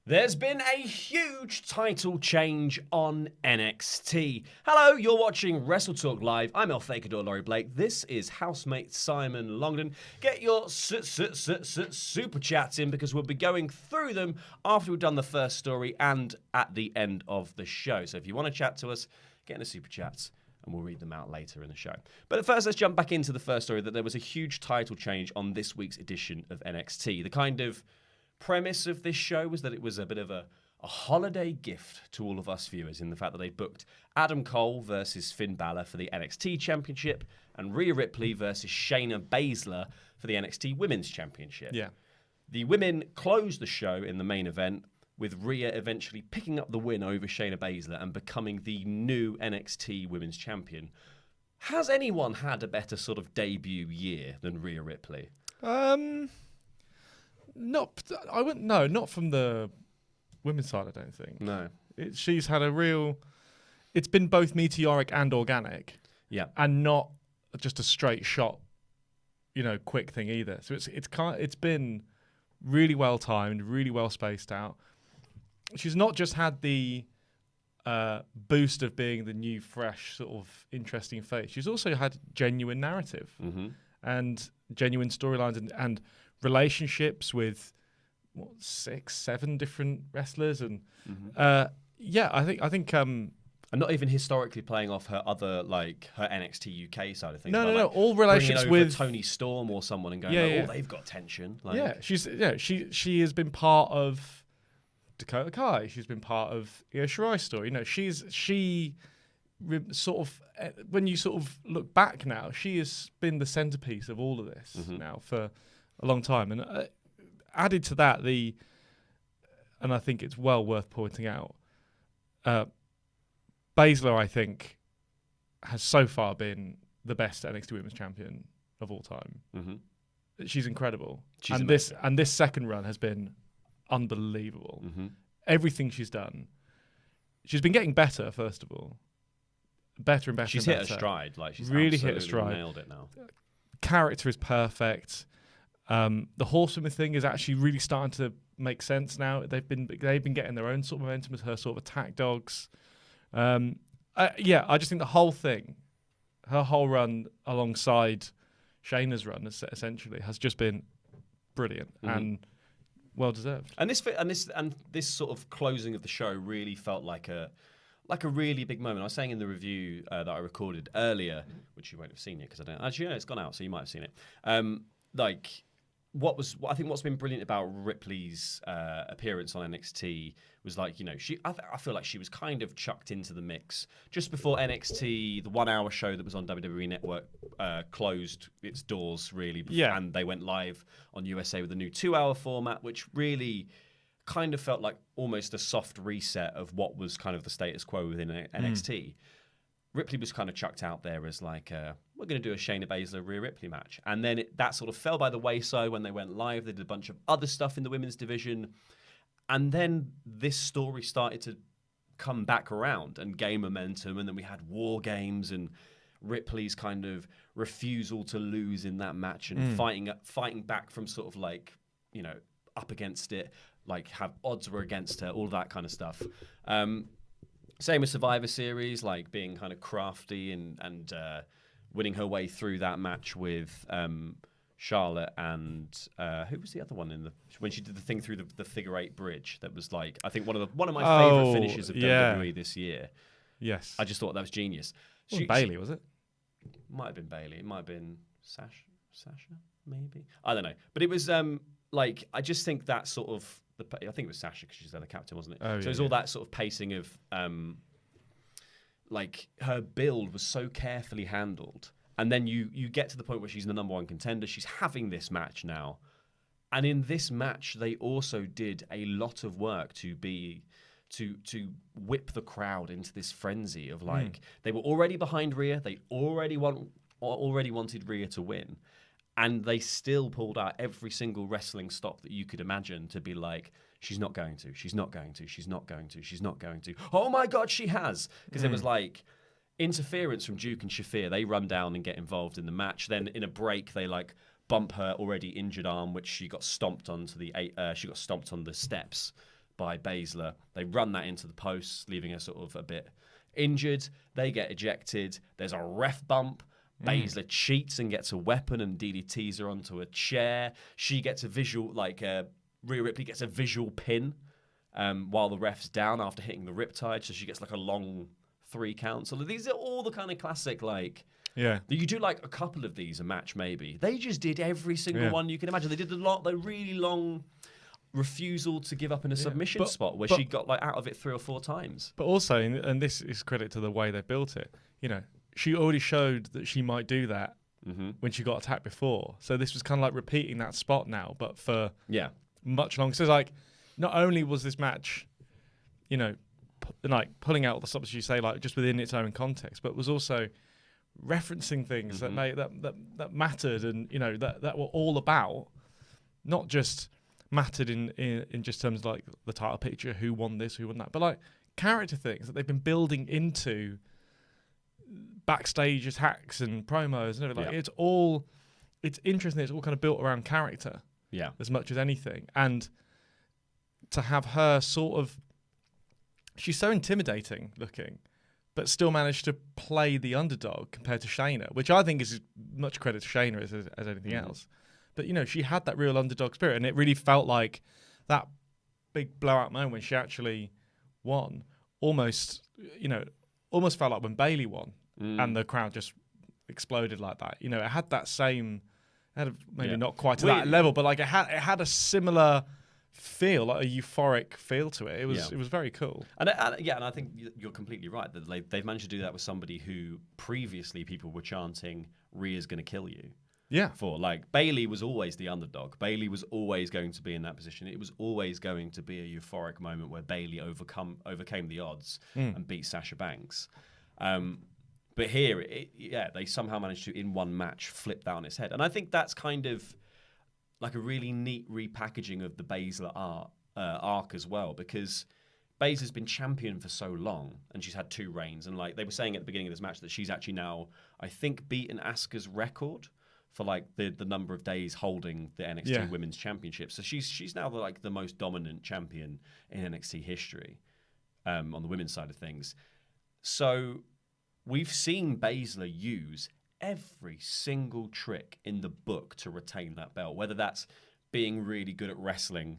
There's been a huge title change on NXT. Hello, you're watching WrestleTalk Live. I'm El Fakador Laurie Blake. This is housemate Simon Longden. Get your super chats in because we'll be going through them after we've done the first story and at the end of the show. So if you want to chat to us, get in the super chats and we'll read them out later in the show. But first, let's jump back into the first story that there was a huge title change on this week's edition of NXT. The kind of premise of this show was that it was a bit of a holiday gift to all of us viewers in the fact that they booked Adam Cole versus Finn Balor for the NXT Championship and Rhea Ripley versus Shayna Baszler for the NXT Women's Championship. Yeah. The women closed the show in the main event with Rhea eventually picking up the win over Shayna Baszler and becoming the new NXT Women's Champion. Has anyone had a better sort of debut year than Rhea Ripley? Not from the women's side, I don't think. No. She's had it's been both meteoric and organic. Yeah. And not just a straight shot, quick thing either. So it's been really well timed, really well spaced out. She's not just had the boost of being the new, fresh, sort of interesting face. She's also had genuine narrative and genuine storylines and relationships with 6, 7 different wrestlers, and I think and not even historically playing off her other her NXT UK side of things. No, all relationships with Tony Storm or someone and going, they've got tension. She has been part of Dakota Kai. She's been part of Io Shirai's story. When you sort of look back now, she has been the centerpiece of all of this now for a long time, and added to that, and I think it's well worth pointing out, Baszler, I think, has so far been the best NXT Women's Champion of all time. She's incredible, and this second run has been unbelievable. Everything she's done, she's been getting better. First of all, better and better. She's hit her stride. She's really hit her stride. Nailed it now. Character is perfect. The horsewoman thing is actually really starting to make sense now. They've been getting their own sort of momentum as her sort of attack dogs. I just think the whole thing, her whole run alongside Shayna's run, essentially, has just been brilliant and well deserved. And this sort of closing of the show really felt like a really big moment. I was saying in the review that I recorded earlier, which you won't have seen yet because I don't actually. It's gone out, so you might have seen it. I think what's been brilliant about Ripley's appearance on NXT was I feel like she was kind of chucked into the mix just before NXT, the 1 hour show that was on WWE Network closed its doors really, and they went live on USA with a new 2 hour format, which really kind of felt like almost a soft reset of what was kind of the status quo within NXT. Ripley was kind of chucked out there as we're going to do a Shayna Baszler Rhea Ripley match. And then that sort of fell by the wayside when they went live. They did a bunch of other stuff in the women's division. And then this story started to come back around and gain momentum. And then we had War Games and Ripley's kind of refusal to lose in that match and fighting back from sort of up against it, have odds were against her, all that kind of stuff. Same with Survivor Series, being kind of crafty and winning her way through that match with Charlotte and who was the other one when she did the thing through the figure 8 bridge? That was I think one of my favorite finishes of WWE this year. Yes, I just thought that was genius. Bailey, was it? Might have been Bailey. It might have been Sasha, maybe. I don't know, but it was I just think that sort of. I think it was Sasha because she's the captain, wasn't it? So it was all that sort of pacing of, her build was so carefully handled, and then you get to the point where she's the number one contender. She's having this match now, and in this match they also did a lot of work to whip the crowd into this frenzy of they were already behind Rhea, they already wanted Rhea to win. And they still pulled out every single wrestling stop that you could imagine to be she's not going to, she's not going to, she's not going to, she's not going to. Oh my God, she has. Because there was interference from Duke and Shafir. They run down and get involved in the match. Then in a break, they bump her already injured arm, which she got stomped onto she got stomped on the steps by Baszler. They run that into the posts, leaving her sort of a bit injured. They get ejected. There's a ref bump. Baszler cheats and gets a weapon and DDTs her onto a chair. She gets a visual, Rhea Ripley gets a visual pin while the ref's down after hitting the riptide. So she gets like a long 3 count. So these are all the kind of classic, yeah. You do like a couple of these a match, maybe. They just did every single one you can imagine. They did the really long refusal to give up in a submission spot where she got out of it 3 or 4 times. But also, and this is credit to the way they built it, she already showed that she might do that when she got attacked before. So this was kind of like repeating that spot now, but for much longer. So it's like, not only was this match, pulling out all the stops, you say, just within its own context, but was also referencing things that mattered and, that were all about, not just mattered in just terms of the title picture, who won this, who won that, but character things that they've been building into backstage attacks and promos and everything. It's interesting. It's all kind of built around character, as much as anything. And to have her she's so intimidating looking, but still managed to play the underdog compared to Shayna, which I think is much credit to Shayna as anything else. But, she had that real underdog spirit, and it really felt like that big blowout moment when she actually won almost felt like when Bayley won and the crowd just exploded like that. It had that same, maybe not quite to that level, but it had a similar feel, like a euphoric feel to it. It was very cool. And I think you're completely right that they've managed to do that with somebody who previously people were chanting, Rhea's going to kill you. Yeah. For Bayley was always the underdog. Bayley was always going to be in that position. It was always going to be a euphoric moment where Bayley overcame the odds and beat Sasha Banks. But here, they somehow managed to, in one match, flip that on its head. And I think that's kind of like a really neat repackaging of the Baszler arc as well, because Baszler's been champion for so long, and she's had 2 reigns. And they were saying at the beginning of this match that she's actually now, I think, beaten Asuka's record for the number of days holding the NXT Women's Championship. So she's now the most dominant champion in NXT history on the women's side of things. So we've seen Baszler use every single trick in the book to retain that belt, whether that's being really good at wrestling,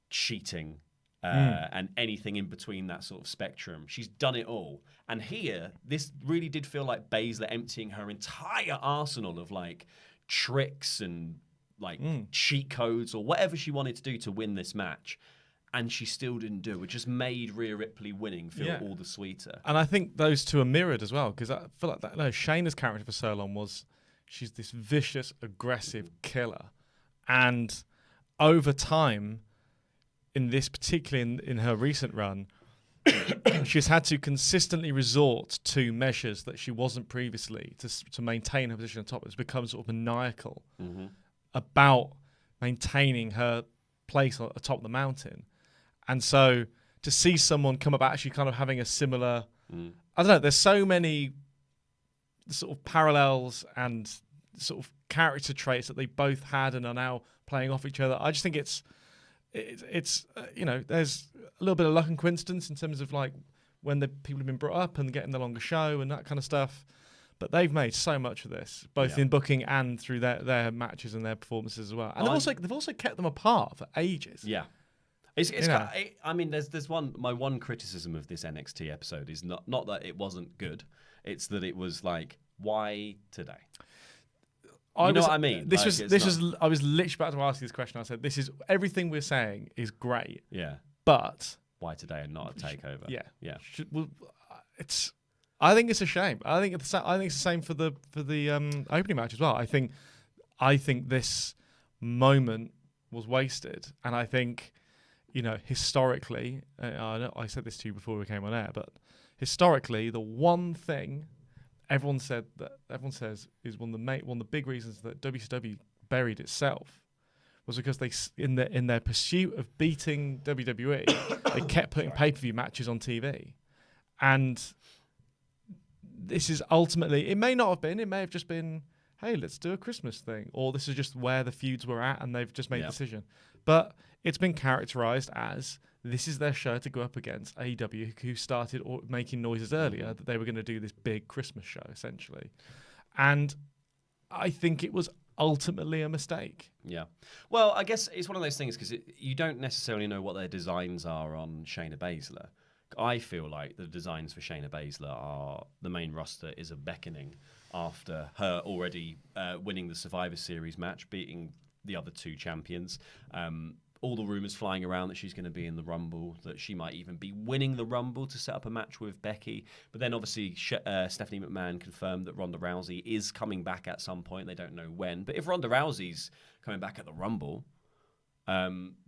cheating, and anything in between that sort of spectrum. She's done it all. And here, this really did feel like Baszler emptying her entire arsenal of tricks and cheat codes or whatever she wanted to do to win this match. And she still didn't do it, which just made Rhea Ripley winning feel all the sweeter. And I think those two are mirrored as well, because I feel like that. No, Shayna's character for so long was she's this vicious, aggressive killer, and over time, in this particularly in her recent run, she's had to consistently resort to measures that she wasn't previously to maintain her position at the top. It's become sort of maniacal about maintaining her place at the top of the mountain. And so to see someone come up actually kind of having a similar, I don't know, there's so many sort of parallels and sort of character traits that they both had and are now playing off each other. I just think it's there's a little bit of luck and coincidence in terms of when the people have been brought up and getting the longer show and that kind of stuff. But they've made so much of this, both in booking and through their matches and their performances as well. And they've also kept them apart for ages. Yeah. It's there's my one criticism of this NXT episode is not that it wasn't good. It's that it was why today? You know what I mean? I was literally about to ask you this question. I said, this is everything we're saying is great. Yeah. But why today and not a takeover? Yeah. Yeah. I think it's a shame. I think it's the same for the opening match as well. I think this moment was wasted, and I think historically, I said this to you before we came on air, but historically, the one thing everyone says is one of the big reasons that WCW buried itself was because they, in their pursuit of beating WWE, they kept putting pay-per-view matches on TV, and this is ultimately, it may not have been, it may have just been, hey, let's do a Christmas thing, or this is just where the feuds were at, and they've just made a decision. But it's been characterized as this is their show to go up against AEW, who started making noises earlier that they were going to do this big Christmas show, essentially. And I think it was ultimately a mistake. Yeah. Well, I guess it's one of those things because you don't necessarily know what their designs are on Shayna Baszler. I feel like the designs for Shayna Baszler are the main roster is a beckoning after her already winning the Survivor Series match, beating the other two champions. All the rumours flying around that she's going to be in the Rumble, that she might even be winning the Rumble to set up a match with Becky. But then obviously Stephanie McMahon confirmed that Ronda Rousey is coming back at some point. They don't know when. But if Ronda Rousey's coming back at the Rumble,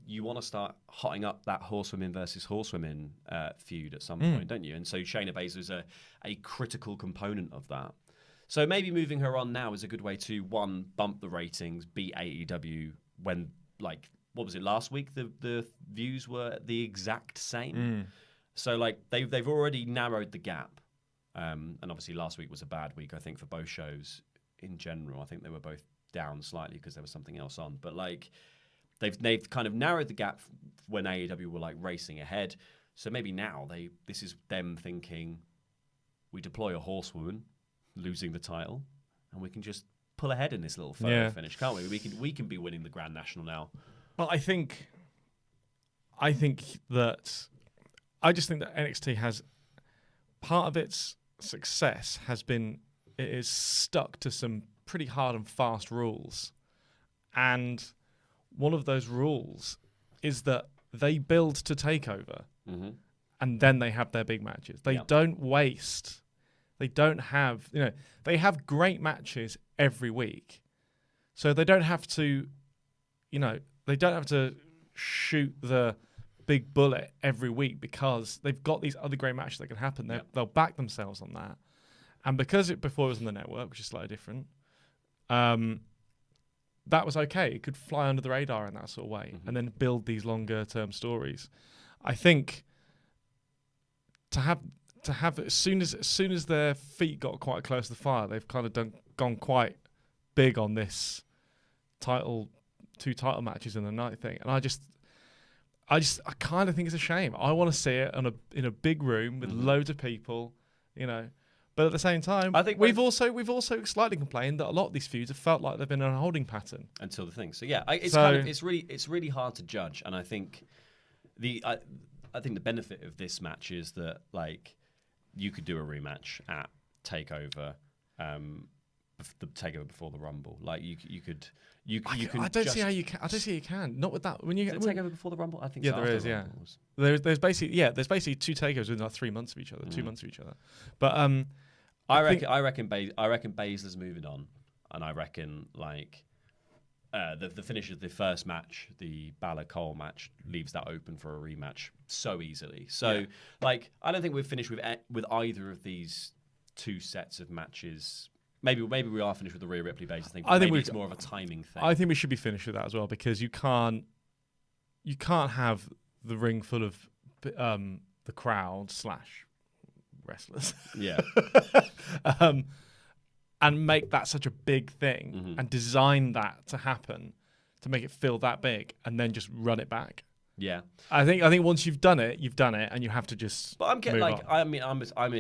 you want to start hotting up that horsewomen versus horsewomen feud at some point, don't you? And so Shayna Baszler is a critical component of that. So maybe moving her on now is a good way to, one, bump the ratings, beat AEW when, like, what was it, last week? The views were the exact same. So, like, they've already narrowed the gap. And obviously last week was a bad week, I think, for both shows in general. I think they were both down slightly because there was something else on. But, like, they've kind of narrowed the gap when AEW were, like, racing ahead. So maybe now this is them thinking, we deploy a horsewoman, losing the title, and we can just pull ahead in this little photo finish, can't we? We can be winning the Grand National now. Well, I just think that NXT has part of its success has been it is stuck to some pretty hard and fast rules, and one of those rules is that they build to takeover, and then they have their big matches. They don't waste. They don't have they have great matches every week, so they don't have to They don't have to shoot the big bullet every week because they've got these other great matches that can happen. They'll back themselves on that. And because before it was on the network, which is slightly different, that was okay. It could fly under the radar in that sort of way and then build these longer term stories. I think to have as soon as their feet got quite close to the fire, they've kind of gone quite big on this two title matches in the night thing, and I kind of think it's a shame. I want to see it in a big room with loads of people, But at the same time, I think we've also slightly complained that a lot of these feuds have felt like they've been in a holding pattern until the thing. So yeah, it's really hard to judge, and I think I think the benefit of this match is that, like, you could do a rematch at Takeover. The Takeover before the Rumble, like you could. I don't see how you can. Not with that. When you get Takeover before the Rumble, I think. Yeah, there is. Yeah, there's basically two takeovers within like 3 months of each other, 2 months of each other. But I reckon Baszler's moving on, and I reckon like the finish of the first match, the Balor Cole match, leaves that open for a rematch so easily. So like I don't think we're finished with either of these two sets of matches. Maybe we are finished with the Rhea Ripley Baszler thing. I think it's more of a timing thing. I think we should be finished with that as well, because you can't have the ring full of the crowd / wrestlers. Yeah. And make that such a big thing and design that to happen to make it feel that big and then just run it back. Yeah. I think once you've done it, and you have to just. But I'm getting move like on. I'm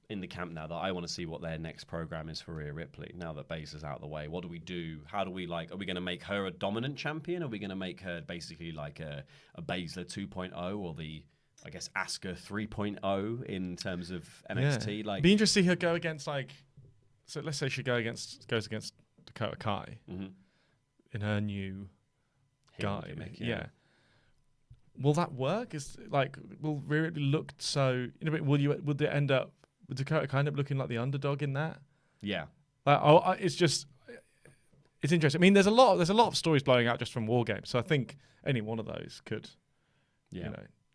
in the camp now that I want to see what their next program is for Rhea Ripley. Now that Baszler's out of the way, what do we do? How do we are we going to make her a dominant champion? Are we going to make her basically like a Baszler 2.0 or I guess Asuka 3.0 in terms of NXT? Yeah. Like, be interested to see her go against so let's say she goes against Dakota Kai in her new guy. Gimmick, yeah. Will that work? Will Rhea Ripley look so? Would it end up? Would Dakota kind of looking like the underdog in that? Yeah. It's interesting. I mean, there's a lot of stories blowing out just from War Games, so I think any one of those could,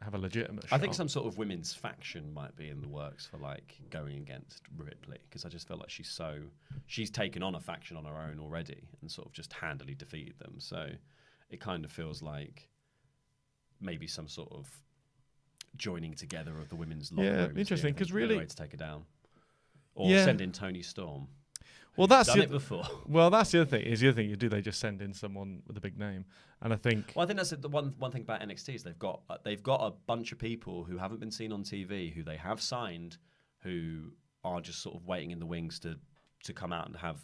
have a legitimate shot. I think some sort of women's faction might be in the works for like going against Ripley, because I just feel like she's taken on a faction on her own already and sort of just handily defeated them. So it kind of feels like maybe some sort of joining together of the women's locker room. Interesting, because really way to take her down, or send in Tony Storm. Well, that's done it before. Well, that's the other thing. Is the other thing, do they just send in someone with a big name? And I think. Well, I think that's the one thing about NXT is they've got a bunch of people who haven't been seen on TV, who they have signed, who are just sort of waiting in the wings to come out and have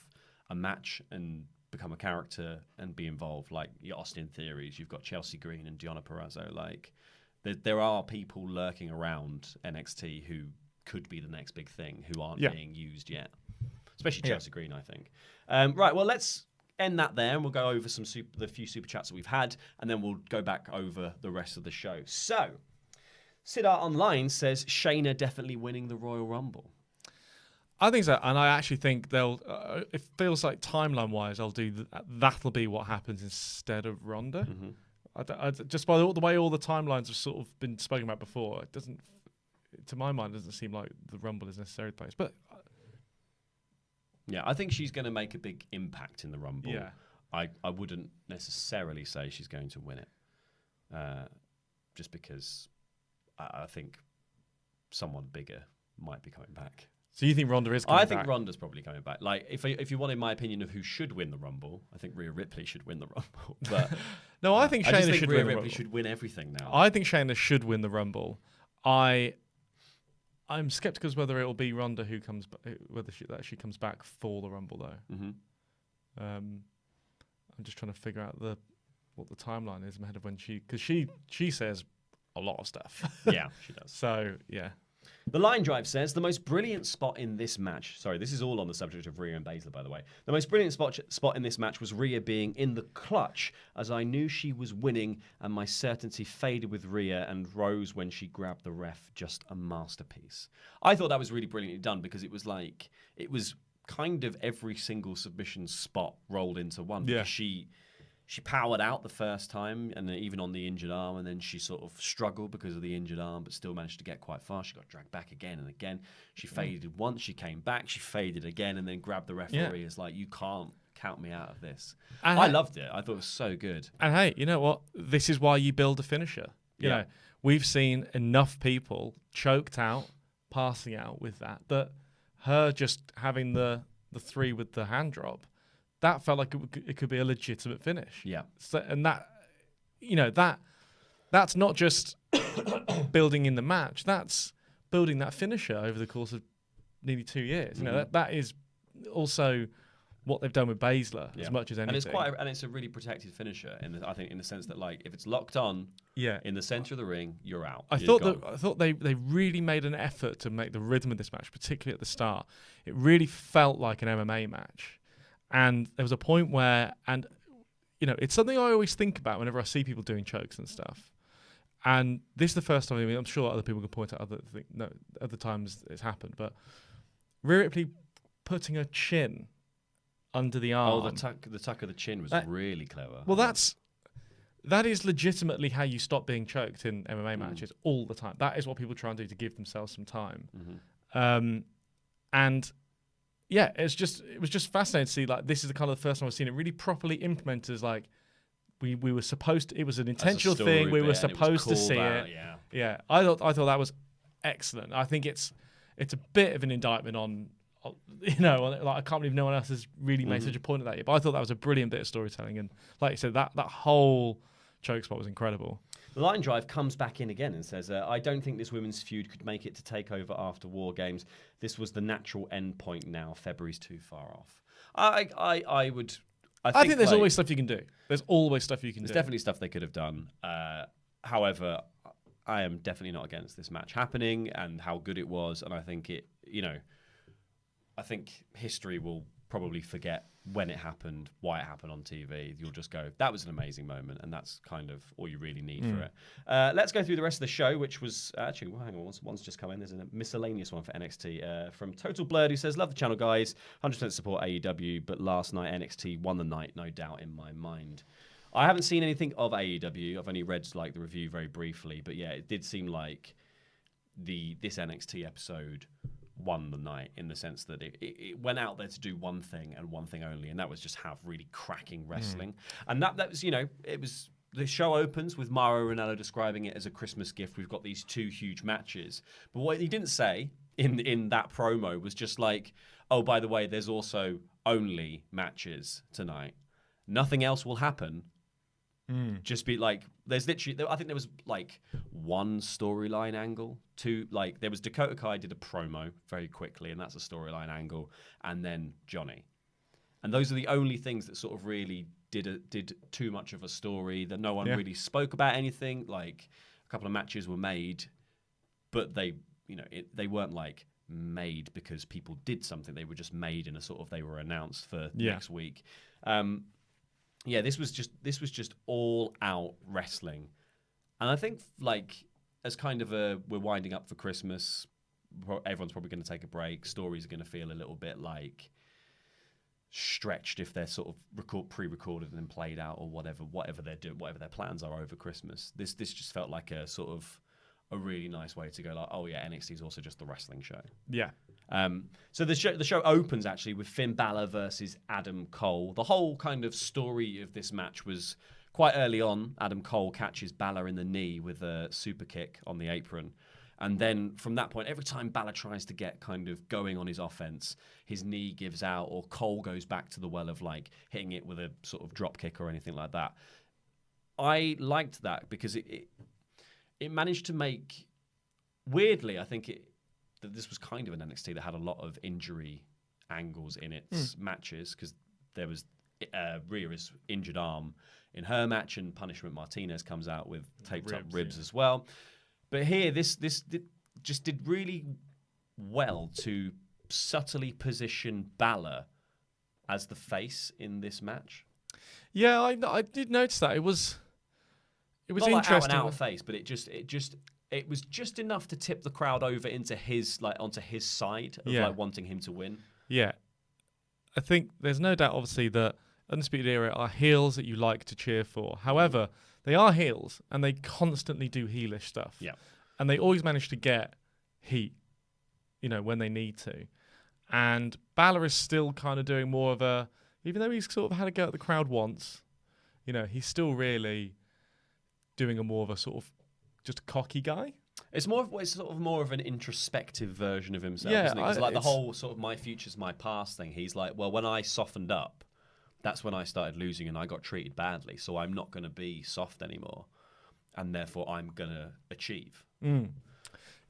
a match and become a character and be involved. Like your Austin Theories, you've got Chelsea Green and Deonna Purrazzo. Like there are people lurking around NXT who could be the next big thing, who aren't being used yet. Especially Chelsea Green, I think. Right, well, let's end that there, and we'll go over the few super chats that we've had, and then we'll go back over the rest of the show. So, Siddhart Online says Shayna definitely winning the Royal Rumble. I think so, and I actually think they'll. It feels like timeline-wise, I'll do that'll be what happens instead of Ronda. Mm-hmm. Just by the way all the timelines have sort of been spoken about before, it doesn't, to my mind, it doesn't seem like the Rumble is necessarily the place. But yeah, I think she's going to make a big impact in the Rumble. Yeah. I wouldn't necessarily say she's going to win it, just because I think someone bigger might be coming back. So you think Ronda is coming back? I think Ronda's probably coming back. Like, if you wanted my opinion of who should win the Rumble, I think Rhea Ripley should win the Rumble. But no, I think Shayna should Rhea win the Ripley Rumble. should win everything now. I think Shayna should win the Rumble. I'm skeptical as whether it will be Ronda who comes, whether she comes back for the Rumble though. Mm-hmm. I'm just trying to figure out what the timeline is ahead of when because she says a lot of stuff. Yeah, she does. So yeah. The Line Drive says, the most brilliant spot in this match... Sorry, this is all on the subject of Rhea and Baszler, by the way. The most brilliant spot in this match was Rhea being in the clutch, as I knew she was winning, and my certainty faded with Rhea and rose when she grabbed the ref. Just a masterpiece. I thought that was really brilliantly done, because it was kind of every single submission spot rolled into one. Yeah. She powered out the first time, and even on the injured arm, and then she sort of struggled because of the injured arm, but still managed to get quite far. She got dragged back again and again. She faded once, she came back, she faded again, and then grabbed the referee. It's like, you can't count me out of this. And I loved it. I thought it was so good. And hey, you know what? This is why you build a finisher. You know, we've seen enough people choked out, passing out with that her just having the three with the hand drop, that felt like it could be a legitimate finish. Yeah. So, and that's not just building in the match. That's building that finisher over the course of nearly 2 years. Mm-hmm. You know, that is also what they've done with Baszler as much as anything. And it's a really protected finisher. I think in the sense that, like, if it's locked on, in the center of the ring, you're out. I thought they really made an effort to make the rhythm of this match, particularly at the start. It really felt like an MMA match. And there was a point where, and you know, it's something I always think about whenever I see people doing chokes and stuff. And this is the first time. I mean, I'm sure other people can point out other times it's happened, but Rhea Ripley putting her chin under the arm. Oh, the tuck of the chin was really clever. Well, that is legitimately how you stop being choked in MMA matches all the time. That is what people try and do to give themselves some time. Mm-hmm. And yeah, it was just fascinating to see, like, this is the kind of the first time I've seen it really properly implemented as, like, we were supposed to, it was an intentional thing, we were supposed to see it. Yeah. I thought that was excellent. I think it's a bit of an indictment on, you know, like, I can't believe no one else has really made such a point of that yet. But I thought that was a brilliant bit of storytelling, and like you said, that whole choke spot was incredible. The Line Drive comes back in again and says, I don't think this women's feud could make it to TakeOver after War Games. This was the natural end point now. February's too far off. I think there's always stuff you can do. There's always stuff you can do. There's definitely stuff they could have done. However, I am definitely not against this match happening and how good it was. And I think I think history will probably forget when it happened, why it happened on TV. You'll just go, that was an amazing moment, and that's kind of all you really need for it. Let's go through the rest of the show, which was actually, well, hang on, one's just come in. There's a miscellaneous one for NXT from Total Blurred, who says, love the channel, guys. 100% support AEW, but last night NXT won the night, no doubt in my mind. I haven't seen anything of AEW. I've only read like the review very briefly, but yeah, it did seem like this NXT episode won the night, in the sense that it went out there to do one thing and one thing only, and that was just have really cracking wrestling. And that was, it was, the show opens with Mauro Ranallo describing it as a Christmas gift. We've got these two huge matches. But what he didn't say in that promo was just like, oh, by the way, there's also only matches tonight. Nothing else will happen. Just be like, there's literally, I think there was like one storyline angle. Two, like there was Dakota Kai did a promo very quickly, and that's a storyline angle, and then Johnny. And those are the only things that sort of really did too much of a story, that no one really spoke about anything. Like a couple of matches were made, but they weren't like made because people did something. They were just made in a sort of, they were announced for next week. This was just all out wrestling. And I think like as kind of we're winding up for Christmas, everyone's probably going to take a break. Stories are going to feel a little bit like stretched if they're sort of pre-recorded and then played out, or whatever they're doing, whatever their plans are over Christmas. This just felt like a sort of a really nice way to go, like, oh yeah, NXT is also just the wrestling show. Yeah. So the show opens actually with Finn Balor versus Adam Cole. The whole kind of story of this match was quite early on. Adam Cole catches Balor in the knee with a super kick on the apron. And then from that point, every time Balor tries to get kind of going on his offense, his knee gives out, or Cole goes back to the well of like hitting it with a sort of drop kick or anything like that. I liked that because it managed to make, weirdly, I think that this was kind of an NXT that had a lot of injury angles in its matches, because there was Rhea's injured arm in her match, and Punishment Martinez comes out with taped up ribs as well. But here, this just did really well to subtly position Balor as the face in this match. Yeah, I did notice that. It was not interesting. Like out and out face, but it was just enough to tip the crowd over into onto his side of like wanting him to win. Yeah, I think there's no doubt, obviously, that Undisputed Era are heels that you like to cheer for. However, they are heels, and they constantly do heelish stuff. Yeah, and they always manage to get heat, when they need to. And Balor is still kind of doing more of a, even though he's sort of had a go at the crowd once, he's still really doing a more of a sort of just cocky guy. It's sort of more of an introspective version of himself, isn't it? It's like the whole sort of my future's my past thing. He's like, well, when I softened up, that's when I started losing and I got treated badly. So I'm not going to be soft anymore, and therefore I'm going to achieve.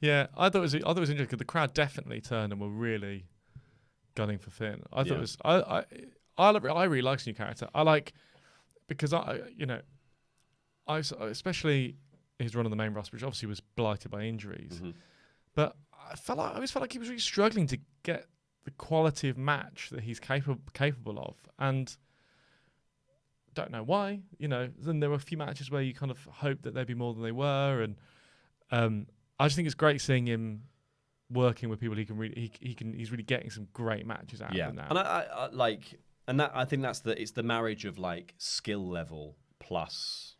Yeah, I thought it was interesting because the crowd definitely turned and were really gunning for Finn. I thought it was I really like his new character. I like, because I especially his run on the main roster, which obviously was blighted by injuries. But I always felt like he was really struggling to get the quality of match that he's capable of, and don't know why. Then there were a few matches where you kind of hoped that they'd be more than they were, and I just think it's great seeing him working with people. He's really getting some great matches out of them now. And I like, and that I think it's the marriage of like skill level plus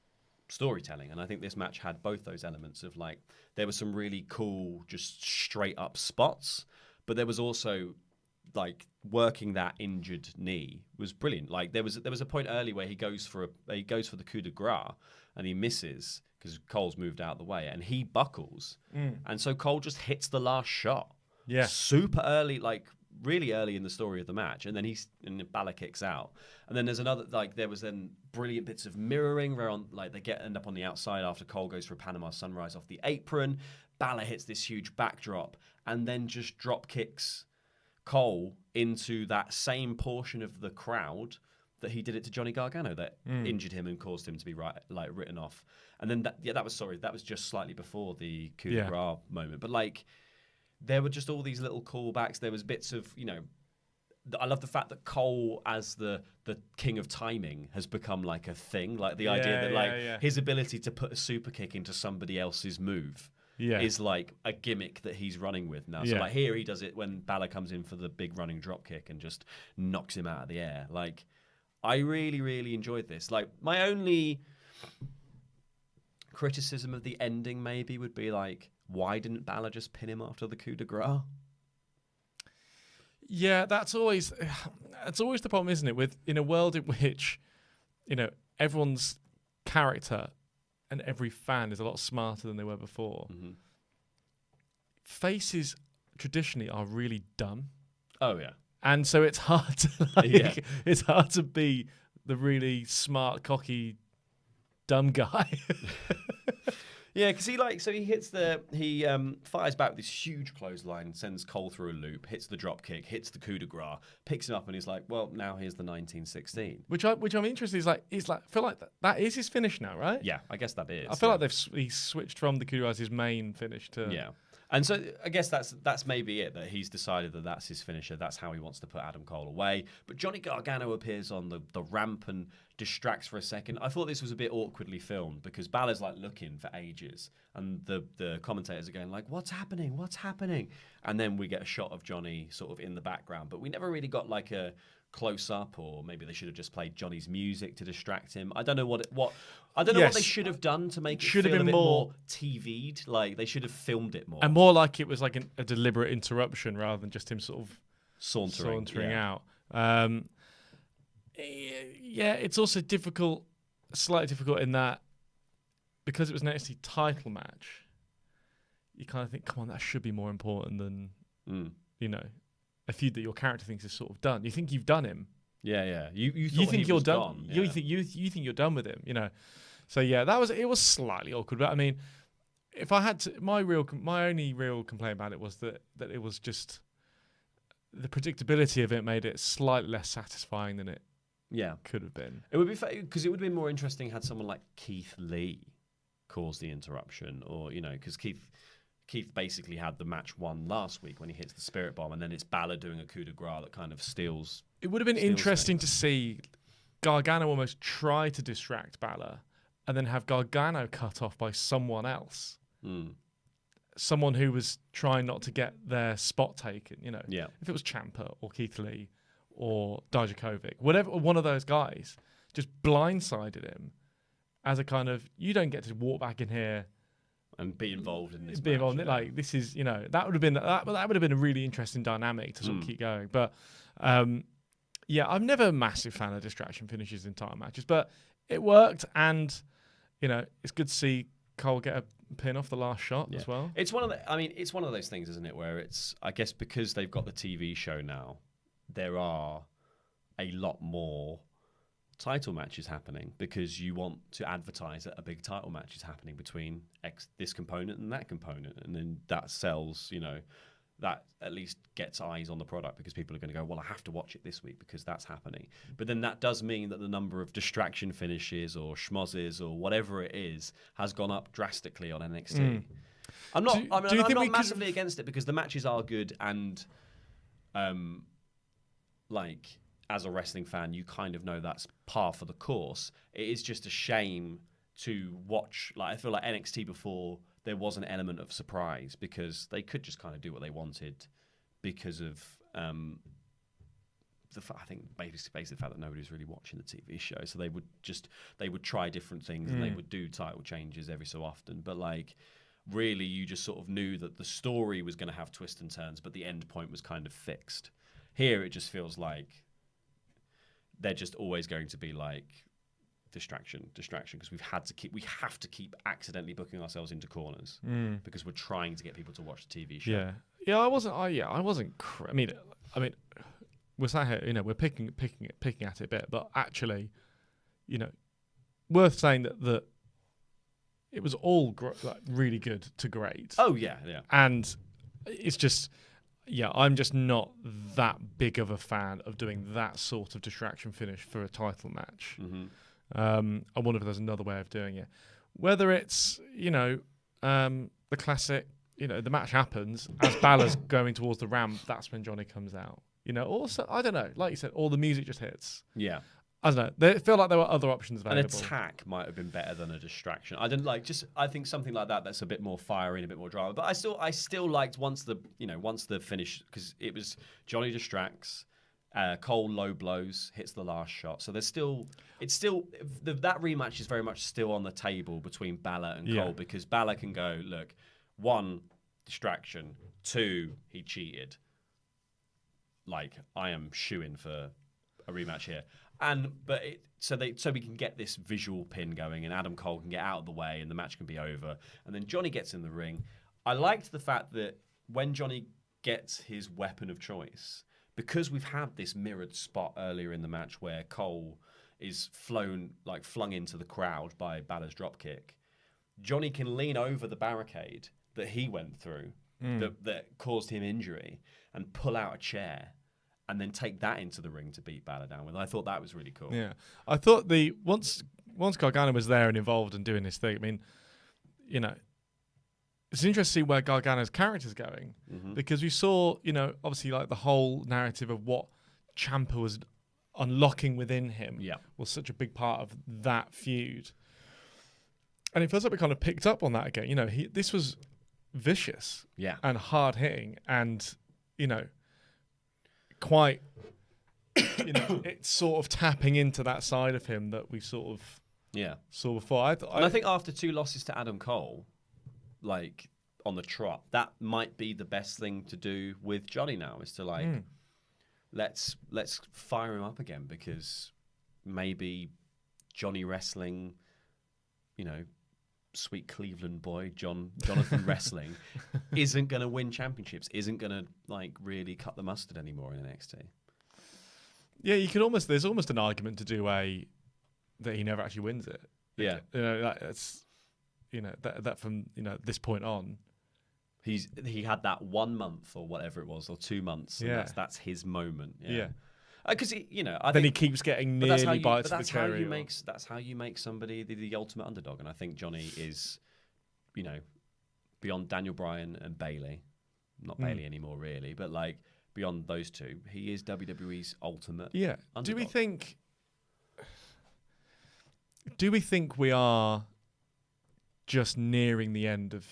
storytelling, and I think this match had both those elements of like, there were some really cool just straight up spots, but there was also like working that injured knee was brilliant. Like there was a point early where he goes for the coup de grace and he misses because Cole's moved out of the way, and he buckles, and so Cole just hits the last shot super early, like really early in the story of the match, and then Balor kicks out, and then there's another, like there was then brilliant bits of mirroring where they end up on the outside after Cole goes for a Panama Sunrise off the apron. Balor hits this huge backdrop and then just drop kicks Cole into that same portion of the crowd that he did it to Johnny Gargano that injured him and caused him to be written off. And then that was just slightly before the coup de grace moment, but like, there were just all these little callbacks. There was bits of, I love the fact that Cole, as the king of timing, has become like a thing. Like the idea that his ability to put a super kick into somebody else's move is like a gimmick that he's running with now. So like here he does it when Balor comes in for the big running drop kick and just knocks him out of the air. Like, I really, really enjoyed this. Like, my only criticism of the ending maybe would be like, why didn't Balor just pin him after the coup de grace? Yeah, that's always the problem, isn't it? In a world in which, everyone's character and every fan is a lot smarter than they were before. Faces traditionally are really dumb. Oh yeah. And so it's hard to it's hard to be the really smart, cocky, dumb guy. Yeah, because he fires back with this huge clothesline, sends Cole through a loop, hits the drop kick, hits the coup de grace, picks him up, and he's like, "Well, now here's the 1916." Which I'm interested. I feel like that is his finish now, right? Yeah, I guess that is. I feel like he's switched from the coup de grace his main finish to And so I guess that's maybe it, that he's decided that that's his finisher. That's how he wants to put Adam Cole away. But Johnny Gargano appears on the ramp and distracts for a second. I thought this was a bit awkwardly filmed because Balor's like looking for ages, and the commentators are going like, "What's happening? What's happening?" And then we get a shot of Johnny sort of in the background, but we never really got like a close up, or maybe they should have just played Johnny's music to distract him. I don't know what they should have done to make it feel a bit more TV'd. Like they should have filmed it more, and more like it was like a deliberate interruption rather than just him sort of sauntering out. It's also slightly difficult in that because it was an NXT title match. You kind of think, come on, that should be more important than a feud that your character thinks is sort of done. You think you've done him. Yeah. You think you're done. Gone, yeah. You think you're done with him. So yeah, it was slightly awkward. But I mean, if I had to, my only real complaint about it was that it was just the predictability of it made it slightly less satisfying than it could have been. It would be because it would have been more interesting had someone like Keith Lee cause the interruption, or because Keith basically had the match won last week when he hits the Spirit Bomb, and then it's Balor doing a coup de grace that kind of steals. It would have been interesting to see Gargano almost try to distract Balor and then have Gargano cut off by someone else. Someone who was trying not to get their spot taken, If it was Ciampa or Keith Lee or Dijakovic, whatever, one of those guys, just blindsided him as a kind of, you don't get to walk back in here and be involved in this. Like this is, that would have been a really interesting dynamic to sort of keep going. But I'm never a massive fan of distraction finishes in title matches, but it worked, and it's good to see Cole get a pin off the last shot as well. It's one of those things, isn't it, where it's, I guess because they've got the TV show now, there are a lot more title matches happening because you want to advertise that a big title match is happening between this component and that component, and then that sells, that at least gets eyes on the product because people are going to go, well, I have to watch it this week because that's happening. But then that does mean that the number of distraction finishes or schmozzes or whatever it is has gone up drastically on NXT. I'm not massively against it because the matches are good, and as a wrestling fan, you kind of know that's par for the course. It is just a shame to watch. Like, I feel like NXT before, there was an element of surprise because they could just kind of do what they wanted because of I think basically the fact that nobody was really watching the TV show. So they would try different things and they would do title changes every so often. But really, you just sort of knew that the story was going to have twists and turns, but the end point was kind of fixed. Here, it just feels like they're just always going to be distraction, because we have to keep accidentally booking ourselves into corners because we're trying to get people to watch the TV show. I wasn't. I mean, we're sat here, we're picking at it a bit, but actually, worth saying that it was all really good to great. Oh yeah. And it's just. Yeah, I'm just not that big of a fan of doing that sort of distraction finish for a title match. I wonder if there's another way of doing it. Whether it's, the classic, the match happens, as Balor's going towards the ramp, that's when Johnny comes out. Also, I don't know, like you said, all the music just hits. Yeah. I don't know. They feel like there were other options available. An attack might have been better than a distraction. I think something like that's a bit more fiery and a bit more drama. But I still liked once the finish, because it was Johnny distracts, Cole low blows, hits the last shot. So that rematch is very much still on the table between Balor and Cole, because Balor can go, look, 1, distraction, 2, he cheated. I am shooing for a rematch here. So we can get this visual pin going, and Adam Cole can get out of the way, and the match can be over. And then Johnny gets in the ring. I liked the fact that when Johnny gets his weapon of choice, because we've had this mirrored spot earlier in the match where Cole is flung into the crowd by Balor's dropkick, Johnny can lean over the barricade that he went through that caused him injury and pull out a chair and then take that into the ring to beat Balor down with. I thought that was really cool. Yeah. I thought once Gargano was there and involved and doing his thing, I mean, you know, it's interesting to see where Gargano's character's going because we saw, you know, obviously like the whole narrative of what Ciampa was unlocking within him was such a big part of that feud. And it feels like we kind of picked up on that again. You know, this was vicious and hard-hitting and, you know, quite, you know, it's sort of tapping into that side of him that we sort of saw before. I think after 2 losses to Adam Cole, like on the trot, that might be the best thing to do with Johnny now is to like let's fire him up again, because maybe Johnny Wrestling, you know, sweet Cleveland boy Jonathan Wrestling isn't going to win championships, isn't going to like really cut the mustard anymore in NXT. Yeah, there's almost an argument to do that he never actually wins it. Yeah, you know, that's, you know, that from, you know, this point on, he had that 1 month or whatever it was, or 2 months. And that's his moment. Yeah. Because you know, I then think, he keeps getting nearly bites the cherry. That's how you make somebody the ultimate underdog, and I think Johnny is, you know, beyond Daniel Bryan and Bayley, not Bayley anymore really, but like beyond those two, he is WWE's ultimate. Yeah. Underdog. Do we think we are just nearing the end of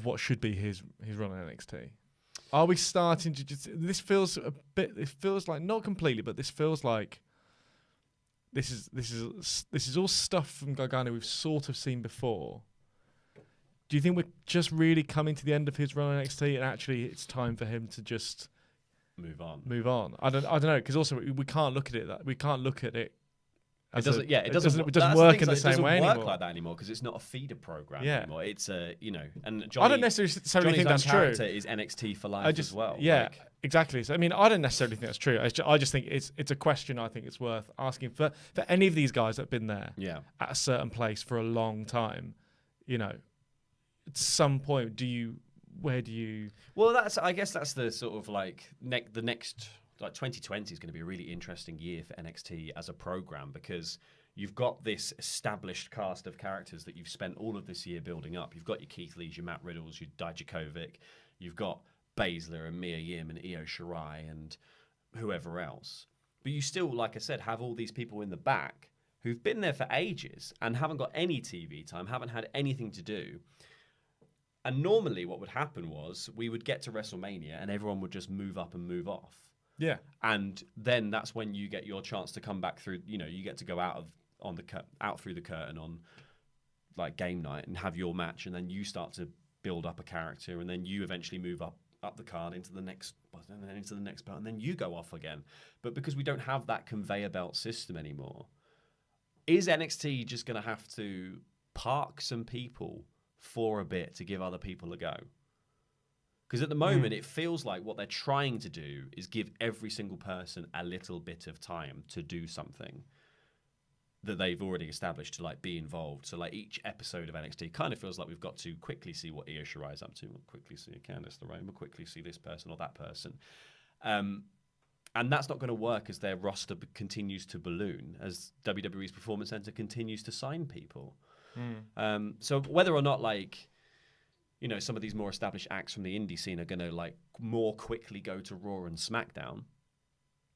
what should be his run on NXT? Are we starting to just... This feels a bit... It feels like, not completely, but this feels like this is all stuff from Gargano we've sort of seen before. Do you think we're just really coming to the end of his run on NXT and actually it's time for him to just move on? I don't know, because also we can't look at it It doesn't work in the same way anymore. It doesn't work like that anymore because it's not a feeder program anymore. It's you know, and Johnny, I don't necessarily think that's true. Is NXT for life as well. Yeah, exactly. So I mean, I don't necessarily think that's true. I just think it's a question I think it's worth asking for any of these guys that have been there at a certain place for a long time. You know, at some point, where do you? Well, I guess that's the sort of like the next. Like 2020 is going to be a really interesting year for NXT as a program, because you've got this established cast of characters that you've spent all of this year building up. You've got your Keith Lees, your Matt Riddles, your Dijakovic. You've got Baszler and Mia Yim and Io Shirai and whoever else. But you still, like I said, have all these people in the back who've been there for ages and haven't got any TV time, haven't had anything to do. And normally what would happen was we would get to WrestleMania and everyone would just move up and move off. Yeah, and then that's when you get your chance to come back through. You know, you get to go out through the curtain on like game night and have your match, and then you start to build up a character, and then you eventually move up the card into the next, and then into the next belt, and then you go off again. But because we don't have that conveyor belt system anymore, is NXT just going to have to park some people for a bit to give other people a go? Because at the moment, it feels like what they're trying to do is give every single person a little bit of time to do something that they've already established to like be involved. So like each episode of NXT kind of feels like we've got to quickly see what Io Shirai's up to, we'll quickly see Candice LeRae, we'll quickly see this person or that person. And that's not going to work as their roster continues to balloon, as WWE's Performance Center continues to sign people. So whether or not like, you know, some of these more established acts from the indie scene are going to like more quickly go to Raw and SmackDown.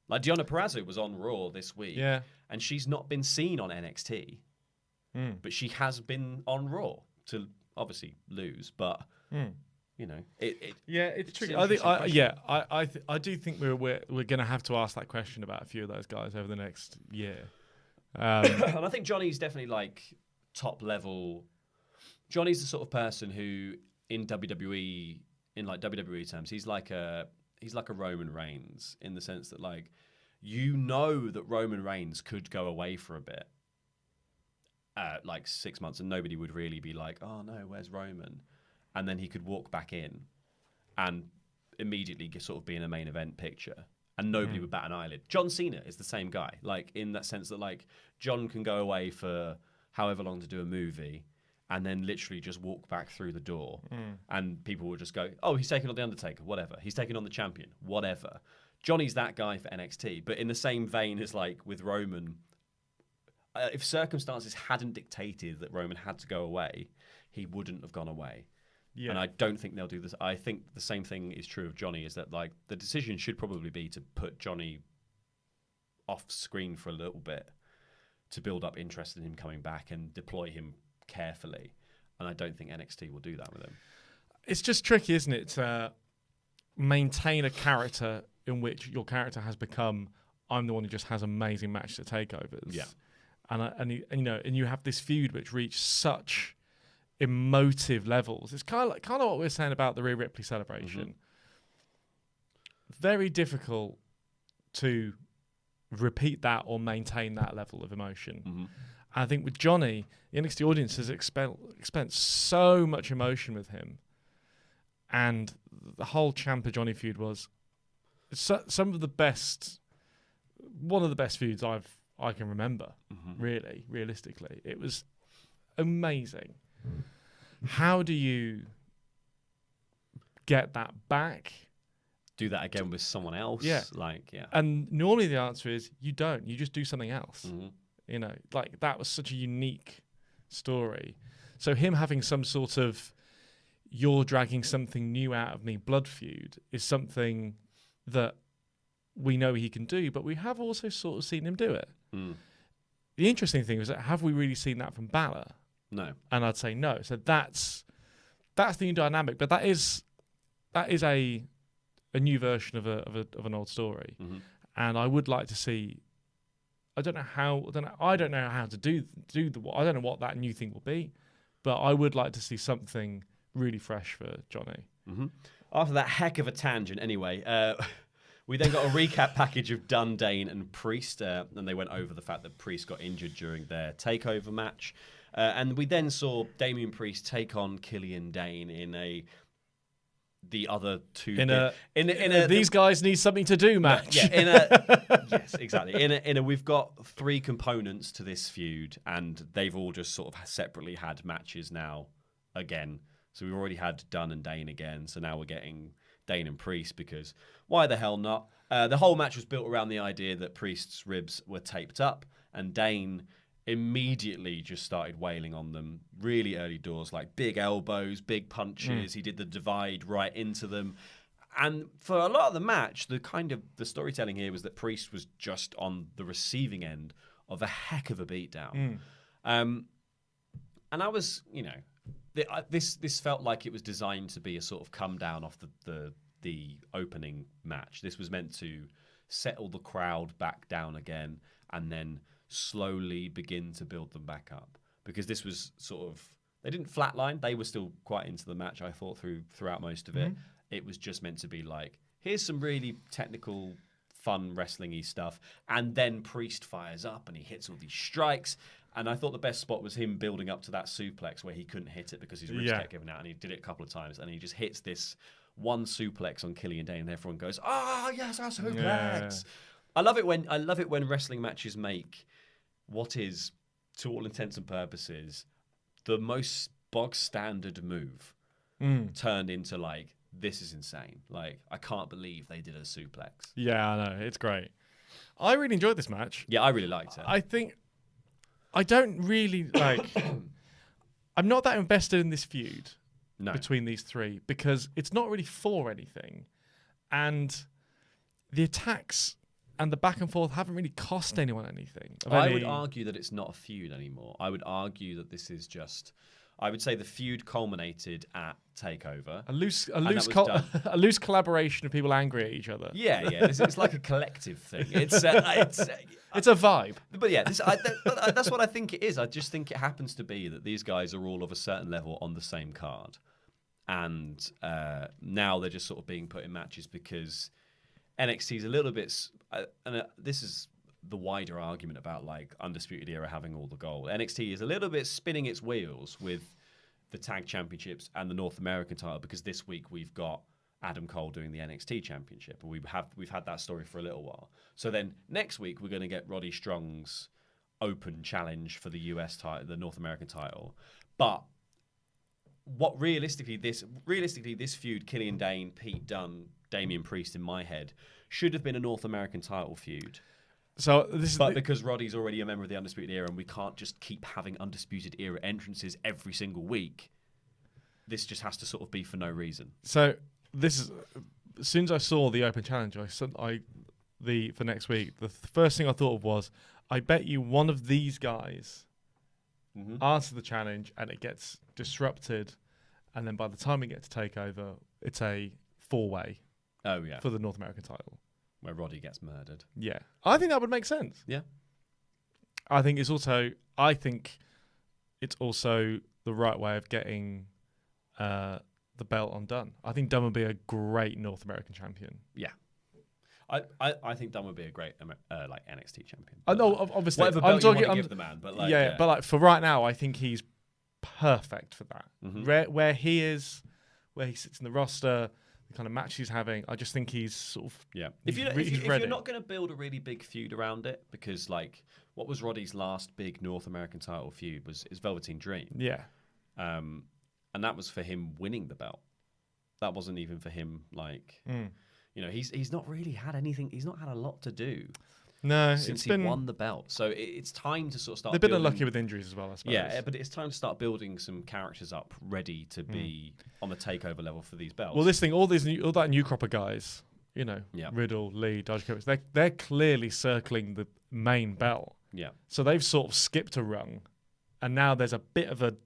Like Deonna Purrazzo was on Raw this week, and she's not been seen on NXT, but she has been on Raw to obviously lose. But you know, it's tricky. I do think we're going to have to ask that question about a few of those guys over the next year. And I think Johnny's definitely like top level. Johnny's the sort of person who, in WWE, in like WWE terms, he's like a Roman Reigns, in the sense that like, you know that Roman Reigns could go away for a bit, like 6 months, and nobody would really be like, oh no, where's Roman? And then he could walk back in, and immediately sort of be in a main event picture, and nobody would bat an eyelid. John Cena is the same guy, like in that sense that like John can go away for however long to do a movie, and then literally just walk back through the door, and people will just go, "Oh, he's taking on the Undertaker, whatever. He's taking on the champion, whatever." Johnny's that guy for NXT, but in the same vein as like with Roman, if circumstances hadn't dictated that Roman had to go away, he wouldn't have gone away. Yeah. And I don't think they'll do this. I think the same thing is true of Johnny, is that like the decision should probably be to put Johnny off screen for a little bit to build up interest in him coming back and deploy him carefully. And I don't think NXT will do that with him. It's just tricky, isn't it, to maintain a character in which your character has become, I'm the one who just has amazing matches at takeovers. Yeah. And you have this feud which reached such emotive levels. It's kind of what we were saying about the Rhea Ripley celebration. Very difficult to repeat that or maintain that level of emotion. And I think with Johnny, the NXT audience has spent so much emotion with him, and the whole Ciampa Johnny feud was some of the best, one of the best feuds I can remember. Really, realistically, it was amazing. How do you get that back? Do that again with someone else? Yeah. And normally the answer is you don't. You just do something else. You know, like that was such a unique story. So him having some sort of you're dragging something new out of me blood feud is something that we know he can do, but we have also sort of seen him do it. The interesting thing is that have we really seen that from Balor? No. And I'd say no. So that's the new dynamic, but that is a new version of an old story. And I would like to see. I don't know how to do I don't know what that new thing will be, but I would like to see something really fresh for Johnny. After that heck of a tangent, anyway, we then got a recap package of Dunn, Dane, and Priest, and they went over the fact that Priest got injured during their takeover match, and we then saw Damien Priest take on Killian Dane in the other two. These guys need something to do match. Yes, exactly. We've got three components to this feud, and they've all just sort of separately had matches now again. So we've already had Dunn and Dane again, so now we're getting Dane and Priest, because why the hell not? The whole match was built around the idea that Priest's ribs were taped up, and Dane immediately just started wailing on them really early doors, like big elbows, big punches. He did the divide right into them. And for a lot of the match, the storytelling here was that Priest was just on the receiving end of a heck of a beatdown. And I was, this felt like it was designed to be a sort of come down off the opening match. This was meant to settle the crowd back down again and then slowly begin to build them back up, because this was sort of, they didn't flatline. They were still quite into the match, I thought, throughout most of it. It was just meant to be like, here's some really technical, fun wrestling-y stuff, and then Priest fires up and he hits all these strikes. And I thought the best spot was him building up to that suplex where he couldn't hit it because his ribs kept giving out, and he did it a couple of times, and he just hits this one suplex on Killian Dane, and everyone goes, yes, our suplex. Yeah. I love it when wrestling matches make what is, to all intents and purposes, the most bog standard move turned into like, this is insane. Like, I can't believe they did a suplex. Yeah, I know. It's great. I really enjoyed this match. Yeah, I really liked it. I think I don't really like. I'm not that invested in this feud between these three, because it's not really for anything, and the attacks and the back and forth haven't really cost anyone anything. I would argue that it's not a feud anymore. I would argue that this is just, I would say the feud culminated at TakeOver. A loose collaboration of people angry at each other. Yeah. It's like a collective thing. It's a vibe. But yeah, that's what I think it is. I just think it happens to be that these guys are all of a certain level on the same card, and now they're just sort of being put in matches because NXT is a little bit, and this is the wider argument about like Undisputed Era having all the gold. NXT is a little bit spinning its wheels with the tag championships and the North American title, because this week we've got Adam Cole doing the NXT Championship. And we've had that story for a little while. So then next week we're going to get Roddy Strong's open challenge for the US title, the North American title. But what realistically this feud, Killian Dane, Pete Dunne, Damien Priest in my head, should have been a North American title feud. So this is because Roddy's already a member of the Undisputed Era and we can't just keep having Undisputed Era entrances every single week, this just has to sort of be for no reason. So this is, as soon as I saw the open challenge, for next week, the first thing I thought of was, I bet you one of these guys answers the challenge and it gets disrupted, and then by the time we get to TakeOver, it's a 4-way. Oh yeah, for the North American title, where Roddy gets murdered. Yeah, I think that would make sense. Yeah, I think it's also the right way of getting the belt undone. I think Dunne would be a great North American champion. Yeah, I think Dunne would be a great like NXT champion. I know, obviously, whatever belt you want to give the man, but like but like for right now, I think he's perfect for that. Where he sits in the roster, the kind of match he's having, I just think he's sort of If you're not going to build a really big feud around it, because like what was Roddy's last big North American title feud was Velveteen Dream. Yeah, and that was for him winning the belt. That wasn't even for him like he's not really had anything. He's not had a lot to do. No, since he won the belt. So it's time to sort of start. They've been unlucky with injuries as well, I suppose. Yeah, but it's time to start building some characters up ready to be on the takeover level for these belts. Well, this thing, all that new crop of guys, Riddle, Lee, Dijakovic, they're clearly circling the main belt. Yeah. So they've sort of skipped a rung, and now there's a bit of a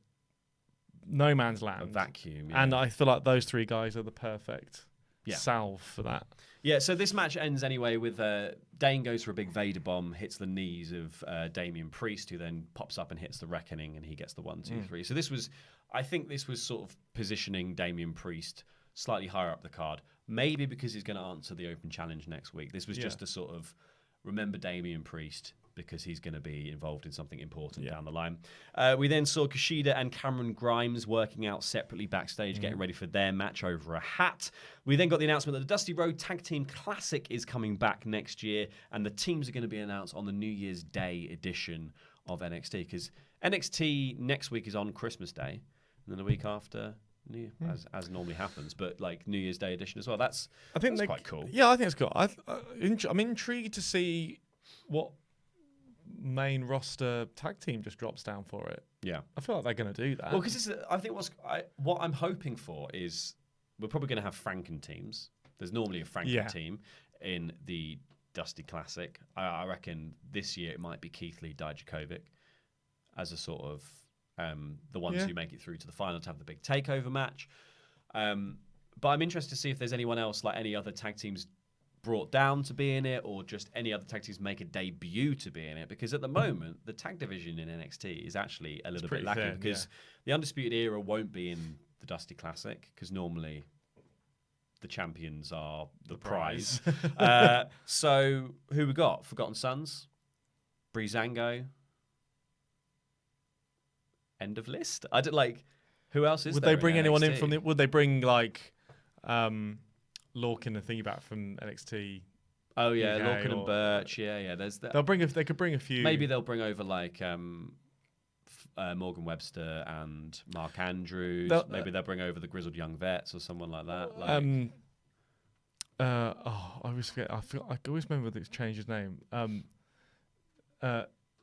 no man's land, a vacuum. Yeah. And I feel like those three guys are the perfect salve for that. Yeah, so this match ends anyway with Dane goes for a big Vader bomb, hits the knees of Damien Priest, who then pops up and hits the Reckoning, and he gets the 1, 2, 3. So I think this was sort of positioning Damien Priest slightly higher up the card, maybe because he's going to answer the open challenge next week. This was just a sort of remember Damien Priest, because he's going to be involved in something important down the line. We then saw Kushida and Cameron Grimes working out separately backstage, getting ready for their match over a hat. We then got the announcement that the Dusty Road Tag Team Classic is coming back next year, and the teams are going to be announced on the New Year's Day edition of NXT, because NXT next week is on Christmas Day, and then the week after, as normally happens, but like New Year's Day edition as well. That's quite cool. Yeah, I think it's cool. I'm intrigued to see what main roster tag team just drops down for it. Yeah, I feel like they're going to do that. Well, because I think what I'm hoping for is we're probably going to have Franken teams. There's normally a Franken team in the Dusty Classic. I reckon this year it might be Keith Lee, Dijakovic as a sort of the ones who make it through to the final to have the big takeover match. But I'm interested to see if there's anyone else, like any other tag teams brought down to be in it, or just any other tag teams make a debut to be in it, because at the moment the tag division in NXT is actually a little bit lacking thin, because the Undisputed Era won't be in the Dusty Classic, because normally the champions are the prize. So who we got? Forgotten Sons, Breezango, end of list. I don't like who else is would there they bring in anyone NXT? in from would they bring like Lorcan and thingy back from NXT? Oh yeah, UK Lorcan and Birch. Yeah. There's that. They could bring a few. Maybe they'll bring over like Morgan Webster and Mark Andrews. Maybe they'll bring over the Grizzled Young Vets or someone like that. I always forget. I always remember that it's changed his name.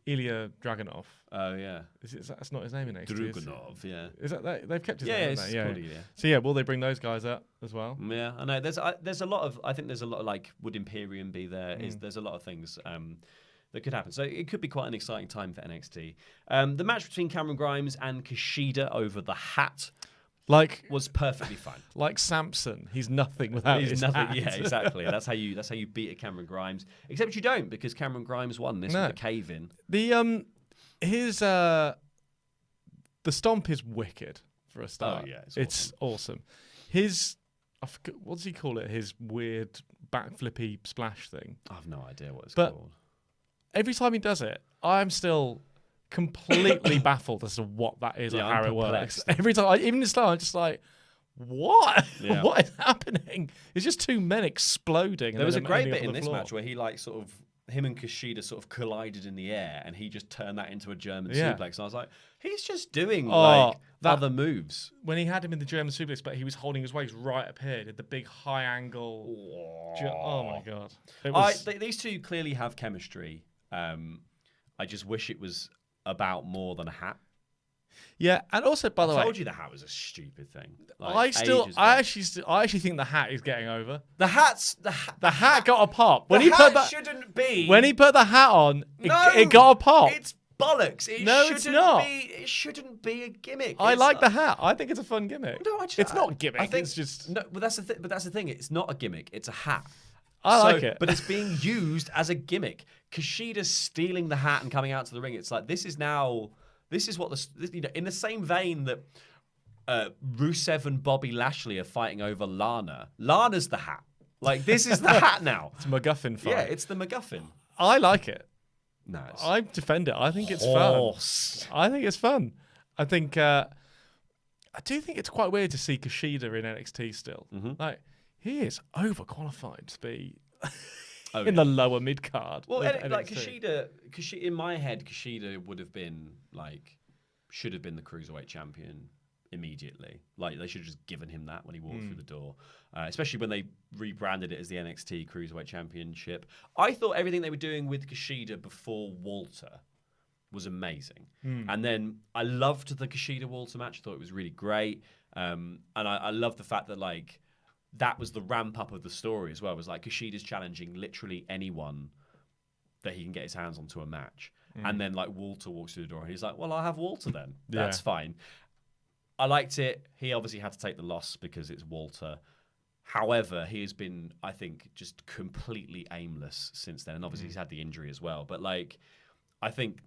Ilya Dragunov. Oh yeah, that's not his name in NXT. Dragunov, yeah. Is that they've kept his name? Yeah, it's called Ilya. So will they bring those guys up as well? Yeah, I know. There's a lot of. I think there's a lot of like would Imperium be there? There's a lot of things that could happen. So it could be quite an exciting time for NXT. The match between Cameron Grimes and Kushida over the hat. Was perfectly fine. Like Samson, he's nothing without his hat. Yeah, exactly. That's how you beat a Cameron Grimes. Except you don't, because Cameron Grimes won this with a cave in. The stomp is wicked for a start. Oh yeah, it's awesome. I forget, what does he call it? His weird backflippy splash thing. I have no idea what it's called. Every time he does it, I'm still completely baffled as to what that is or how it works. Every time, even in style, I'm just like, what? Yeah. What is happening? It's just two men exploding. There was a great bit in this match where he like sort of him and Kushida sort of collided in the air, and he just turned that into a German suplex. And I was like, he's just doing other moves. When he had him in the German suplex, but he was holding his waist right up here, did the big high angle. Oh my god! These two clearly have chemistry. I just wish it was about more than a hat. Yeah, and also by the way, I told you the hat was a stupid thing. I actually think the hat is getting over. The hat got a pop when he put that. Shouldn't be when he put the hat on. It got a pop. It's bollocks. It's not. It shouldn't be a gimmick. I like the hat. I think it's a fun gimmick. No, it's not a gimmick. It's just no. But that's the thing. It's not a gimmick. It's a hat. I like it, but it's being used as a gimmick. Kushida's stealing the hat and coming out to the ring. It's like this is what in the same vein that Rusev and Bobby Lashley are fighting over Lana. Lana's the hat. Like this is the hat now. It's a MacGuffin fight. Yeah, it's the MacGuffin. I like it. No, I defend it. I think it's fun. I think it's fun. I do think it's quite weird to see Kushida in NXT still. Mm-hmm. Like he is overqualified to be in the lower mid card. Well, like Kushida, in my head, Kushida should have been the cruiserweight champion immediately. Like they should have just given him that when he walked through the door. Especially when they rebranded it as the NXT Cruiserweight Championship. I thought everything they were doing with Kushida before Walter was amazing. And then I loved the Kushida Walter match. I thought it was really great. And I loved the fact that like that was the ramp up of the story as well. It was like Kushida's challenging literally anyone that he can get his hands onto a match. And then like Walter walks through the door and he's like, well, I'll have Walter then. That's fine. I liked it. He obviously had to take the loss because it's Walter. However, he has been, I think, just completely aimless since then. And obviously he's had the injury as well. But like, I think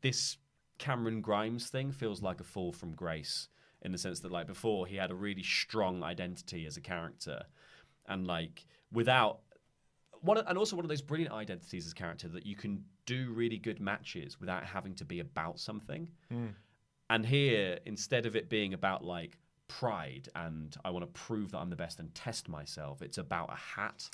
this Cameron Grimes thing feels like a fall from grace in the sense that like before he had a really strong identity as a character. And like without... and also one of those brilliant identities as a character that you can do really good matches without having to be about something. And here, instead of it being about like pride and I want to prove that I'm the best and test myself, it's about a hat.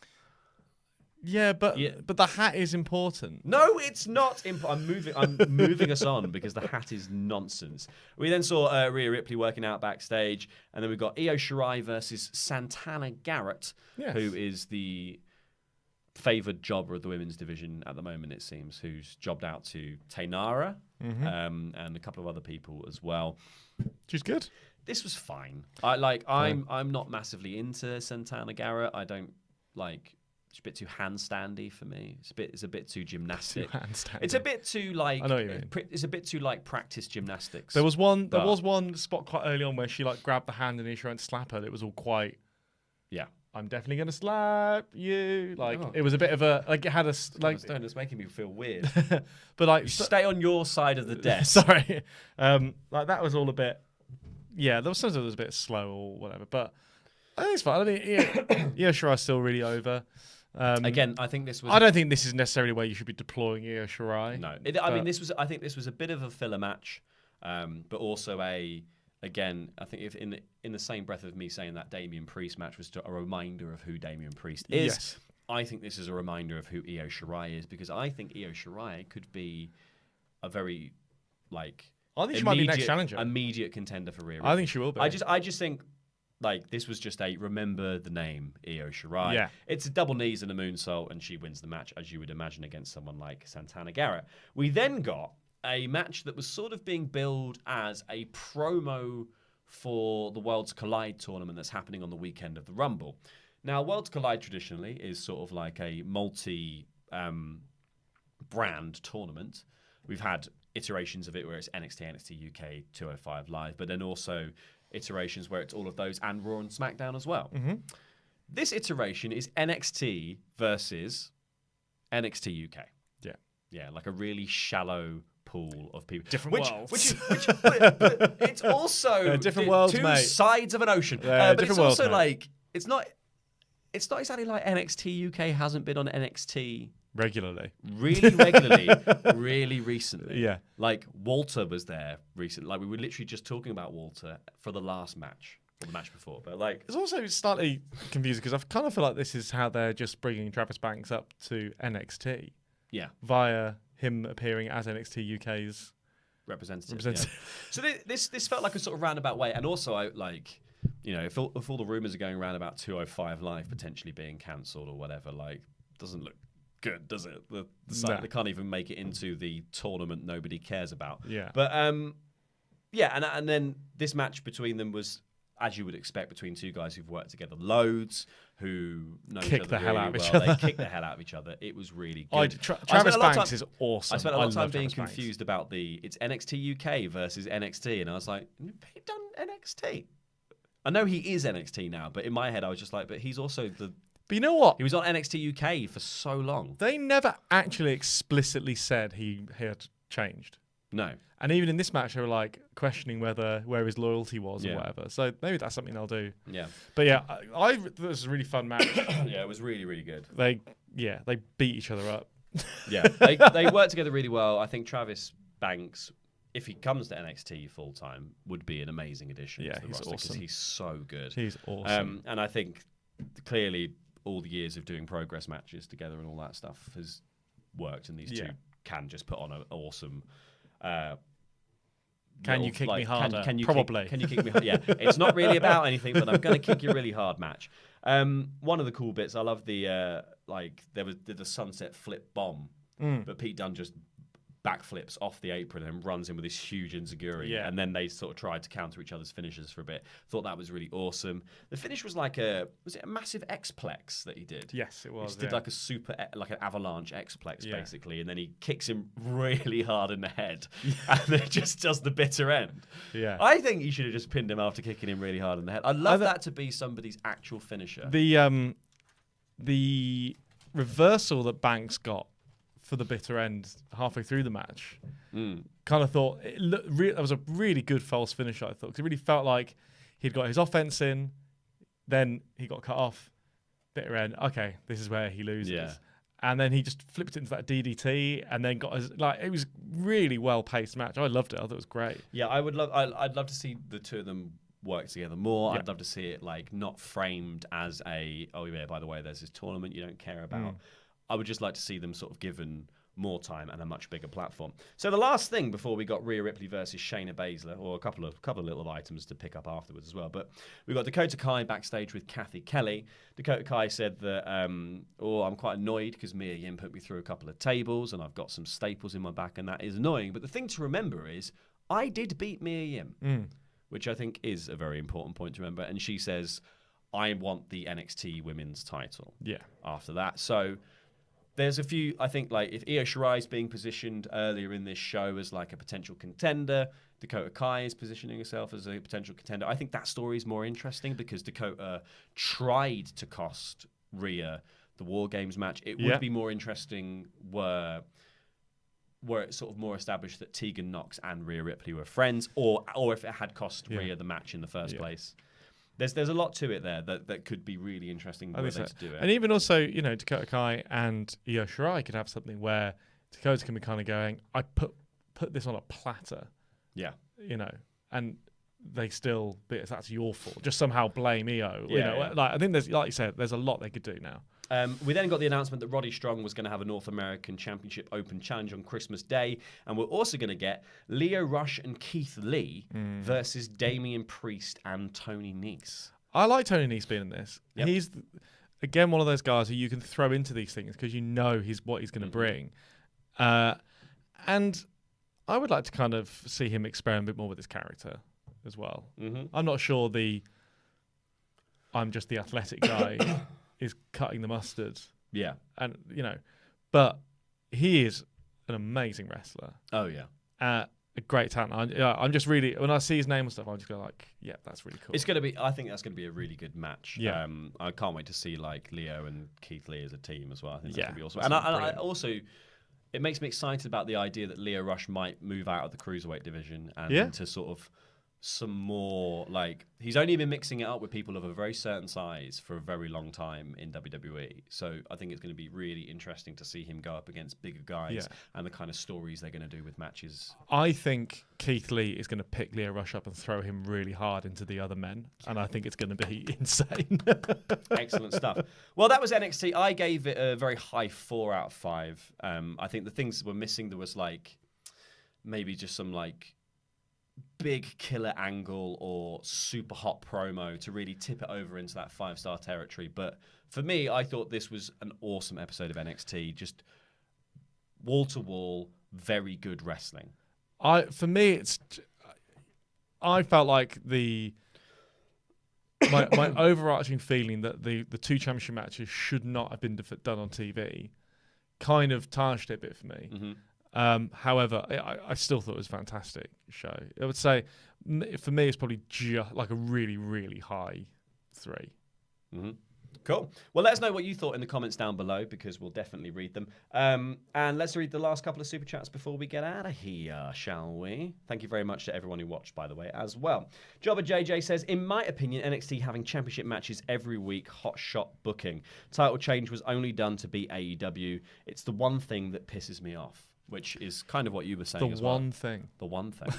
Yeah, but the hat is important. No, it's not. I'm moving us on because the hat is nonsense. We then saw Rhea Ripley working out backstage, and then we've got Io Shirai versus Santana Garrett, who is the favoured jobber of the women's division at the moment, it seems, who's jobbed out to Taynara and a couple of other people as well. She's good. This was fine. I'm not massively into Santana Garrett. I don't like. It's a bit too handstandy for me. It's a bit too gymnastic. It's a bit too like. I know what you mean. It's a bit too like practice gymnastics. There was one spot quite early on where she like grabbed the hand and he tried to slap her. It was all quite. Yeah. I'm definitely gonna slap you. Like it was a bit of a like it had a like. It's making me feel weird. But like, stay on your side of the desk. Sorry, like that was all a bit. Yeah, there was sometimes it was a bit slow or whatever, but I think it's fine. I think Io Shirai's still really over. Again, I think this was. I don't think this is necessarily where you should be deploying Io Shirai. No, I think this was a bit of a filler match, but also Again, I think if in the same breath of me saying that Damien Priest match was a reminder of who Damien Priest is, yes. I think this is a reminder of who Io Shirai is, because I think Io Shirai could be a very I think she might be next challenger, immediate contender for Rhea Ripley. I think she will be. I just think this was just a remember the name Io Shirai. Yeah. It's a double knees and a moonsault, and she wins the match, as you would imagine, against someone like Santana Garrett. We then got a match that was sort of being billed as a promo for the Worlds Collide tournament that's happening on the weekend of the Rumble. Now, Worlds Collide traditionally is sort of like a multi-brand tournament. We've had iterations of it where it's NXT, NXT UK, 205 Live, but then also iterations where it's all of those and Raw and SmackDown as well. Mm-hmm. This iteration is NXT versus NXT UK. Yeah. Yeah, like a really shallow pool of people. Different worlds. But it's also different worlds, two mate. sides of an ocean. Yeah, but it's worlds, also mate. it's not exactly like NXT UK hasn't been on NXT regularly, really recently. Yeah, like Walter was there recently. Like we were literally just talking about Walter for the last match or the match before. But like, it's also slightly confusing because I kind of feel like this is how they're just bringing Travis Banks up to NXT. Yeah, via him appearing as NXT UK's representative. Yeah. So this felt like a sort of roundabout way, and also I like, if all the rumors are going around about 205 Live potentially being cancelled or whatever, like, doesn't look good, does it? They can't even make it into the tournament nobody cares about. Yeah. But and then this match between them was, as you would expect, between two guys who've worked together loads, who know kick each the other hell really out of each well. other. They kick the hell out of each other. It was really good. Travis Banks is awesome. I spent a lot of time being Travis confused about it's NXT UK versus NXT, and I was like, he's done NXT. I know he is NXT now, but in my head I was just like, but he's also But you know what? he was on NXT UK for so long. They never actually explicitly said he had changed. No. And even in this match, they were like questioning where his loyalty was or Yeah. whatever. So maybe that's something they'll do. Yeah. But yeah, I thought it was a really fun match. Yeah, it was really, really good. They beat each other up. Yeah, they work together really well. I think Travis Banks, if he comes to NXT full time, would be an amazing addition to the roster because awesome. he's so good. He's awesome. And I think clearly all the years of doing progress matches together and all that stuff has worked, and these two can just put on an awesome. Can you kick me harder? Probably. Can you kick me harder? Yeah, it's not really about anything, but I'm going to kick you really hard match. One of the cool bits, I love the there was the sunset flip bomb, but Pete Dunne just backflips off the apron and runs in with this huge enziguri, and then they sort of tried to counter each other's finishes for a bit. Thought that was really awesome. The finish was was it a massive X-plex that he did? Yes, it was. He did like a super, like an avalanche X-plex basically, and then he kicks him really hard in the head, and then just does the bitter end. Yeah, I think you should have just pinned him after kicking him really hard in the head. I'd love that to be somebody's actual finisher. The reversal that Banks got for the bitter end halfway through the match, kind of thought that was a really good false finish. I thought because it really felt like he'd got his offense in, then he got cut off, bitter end. Okay, this is where he loses, and then he just flipped it into that DDT, and then got it was really well paced match. I loved it. I thought it was great. Yeah, I'd love to see the two of them work together more. I'd love to see it not framed as by the way, there's this tournament you don't care about. I would just like to see them sort of given more time and a much bigger platform. So the last thing before we got Rhea Ripley versus Shayna Baszler, or a couple of little items to pick up afterwards as well. But we got Dakota Kai backstage with Kathy Kelly. Dakota Kai said that, I'm quite annoyed because Mia Yim put me through a couple of tables and I've got some staples in my back and that is annoying. But the thing to remember is I did beat Mia Yim, which I think is a very important point to remember. And she says, I want the NXT women's title. Yeah. After that. So there's a few, I think, if Io Shirai is being positioned earlier in this show as a potential contender, Dakota Kai is positioning herself as a potential contender. I think that story is more interesting because Dakota tried to cost Rhea the War Games match. It would be more interesting were it sort of more established that Tegan Nox and Rhea Ripley were friends, or if it had cost Rhea the match in the first place. There's a lot to it there that could be really interesting were they to do it. And even also, Dakota Kai and Io Shirai could have something where Dakota can be kind of going, I put this on a platter. Yeah. And they still, that's your fault. Just somehow blame Io. I think there's, like you said, there's a lot they could do now. We then got the announcement that Roddy Strong was going to have a North American Championship Open Challenge on Christmas Day, and we're also going to get Lio Rush and Keith Lee versus Damien Priest and Tony Nese. I like Tony Nese being in this. Yep. He's, again, one of those guys who you can throw into these things because what he's going to bring. And I would like to kind of see him experiment a bit more with his character as well. I'm not sure I'm just the athletic guy is cutting the mustard. Yeah. And, but he is an amazing wrestler. Oh, yeah. A great talent. I'm just really, when I see his name and stuff, I'm just going that's really cool. It's going to be, I think that's going to be a really good match. Yeah. I can't wait to see Leo and Keith Lee as a team as well. I think that's going to be awesome. And I also, it makes me excited about the idea that Lio Rush might move out of the cruiserweight division and to sort of some more, like, he's only been mixing it up with people of a very certain size for a very long time in WWE. So I think it's going to be really interesting to see him go up against bigger guys and the kind of stories they're going to do with matches. I think Keith Lee is going to pick Leo Rush up and throw him really hard into the other men, and I think it's going to be insane. Excellent stuff. Well, that was NXT. I gave it a very high 4 out of 5. I think the things that were missing, there was like maybe just some like big killer angle or super hot promo to really tip it over into that 5-star territory. But for me, I thought this was an awesome episode of NXT. Just wall to wall, very good wrestling. I felt like my overarching feeling that the 2 championship matches should not have been done on TV kind of tarnished it a bit for me. Mm-hmm. However, I still thought it was a fantastic show. I would say, for me, it's probably just like a really, really high 3. Mm-hmm. Cool. Well, let us know what you thought in the comments down below, because we'll definitely read them. And let's read the last couple of super chats before we get out of here, shall we? Thank you very much to everyone who watched, by the way, as well. Jobber JJ says, in my opinion, NXT having championship matches every week, hot shot booking. Title change was only done to beat AEW. It's the one thing that pisses me off. Which is kind of what you were saying as well. The one thing.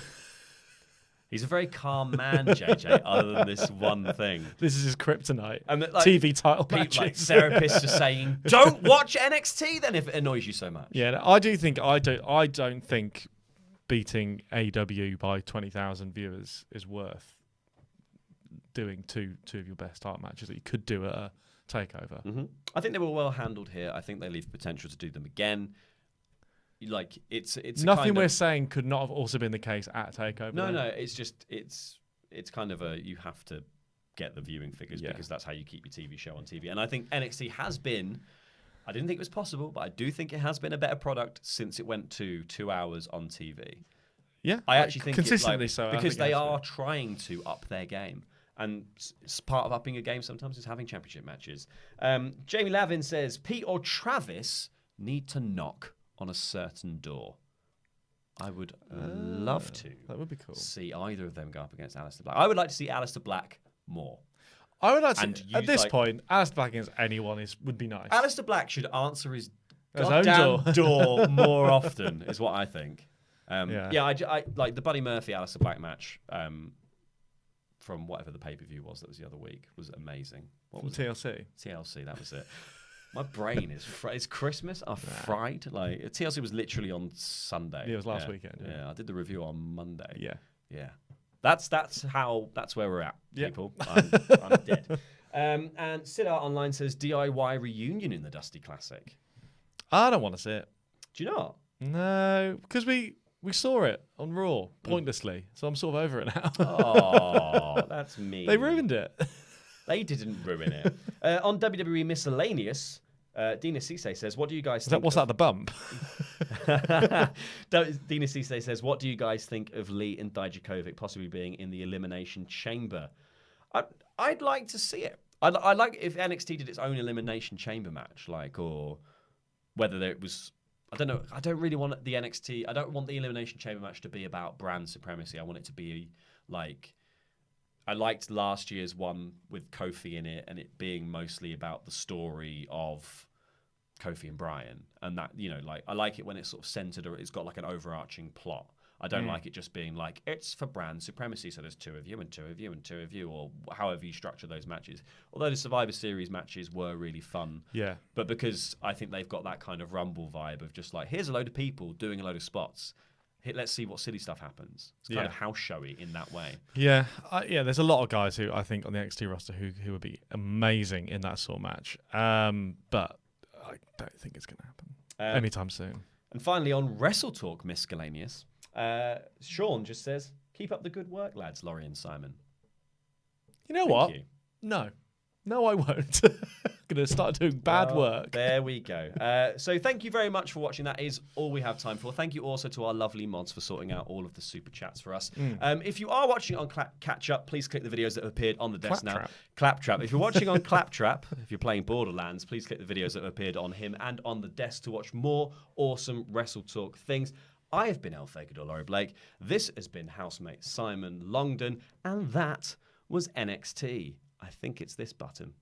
He's a very calm man, JJ, other than this one thing. This is his kryptonite. And TV title matches. Like therapists are saying, don't watch NXT then if it annoys you so much. Yeah, I don't think beating AEW by 20,000 viewers is worth doing two of your best title matches that you could do at a takeover. Mm-hmm. I think they were well handled here. I think they leave potential to do them again. Like it's nothing we're saying could not have also been the case at Takeover. No, it's just it's kind of you have to get the viewing figures because that's how you keep your TV show on TV. And I think NXT has been. I didn't think it was possible, but I do think it has been a better product since it went to 2 hours on TV. Yeah, I actually think consistently so because they are trying to up their game. And part of upping a game sometimes is having championship matches. Jamie Lavin says Pete or Travis need to knock on a certain door. I would love to. That would be cool. See either of them go up against Aleister Black. I would like to see Aleister Black more. I would like to. At this point, Aleister Black against anyone would be nice. Aleister Black should answer his goddamn door more often, is what I think. I like the Buddy Murphy Aleister Black match from whatever the pay-per-view was that was the other week was amazing. What was TLC? TLC, that was it. My brain is it's Christmas. I'm fried. Like TLC was literally on Sunday. Yeah, it was last weekend. Yeah, I did the review on Monday. Yeah. That's where we're at, people. I'm dead. And Siddhar Online says DIY reunion in the Dusty Classic. I don't want to see it. Do you not? No, because we saw it on Raw pointlessly, so I'm sort of over it now. Oh, that's mean. They ruined it. They didn't ruin it. On WWE Miscellaneous, Dina Cisse says, what do you guys think? What's that, the bump? Dina Cisse says, what do you guys think of Lee and Dijakovic possibly being in the Elimination Chamber? I'd like to see it. I'd like if NXT did its own Elimination Chamber match, or whether it was... I don't know. I don't really want the NXT... I don't want the Elimination Chamber match to be about brand supremacy. I want it to be like... I liked last year's one with Kofi in it and it being mostly about the story of Kofi and Bryan. And that, I like it when it's sort of centered or it's got like an overarching plot. I don't like it just being like, it's for brand supremacy, so there's 2 of you and 2 of you and 2 of you, or however you structure those matches. Although the Survivor Series matches were really fun. Yeah. But because I think they've got that kind of Rumble vibe of just like, here's a load of people doing a load of spots. Let's see what silly stuff happens. It's kind of house showy in that way. Yeah, there's a lot of guys who I think on the NXT roster who would be amazing in that sort of match. But I don't think it's going to happen anytime soon. And finally, on WrestleTalk Miscellaneous, Sean just says, keep up the good work, lads, Laurie and Simon. You know what? No, I won't. I'm going to start doing bad work. There we go. So thank you very much for watching. That is all we have time for. Thank you also to our lovely mods for sorting out all of the super chats for us. If you are watching on Catch Up, please click the videos that have appeared on the desk now. Claptrap. If you're watching on Claptrap, if you're playing Borderlands, please click the videos that have appeared on him and on the desk to watch more awesome WrestleTalk things. I have been El Fagador Laurie Blake. This has been housemate Simon Longdon. And that was NXT. I think it's this button.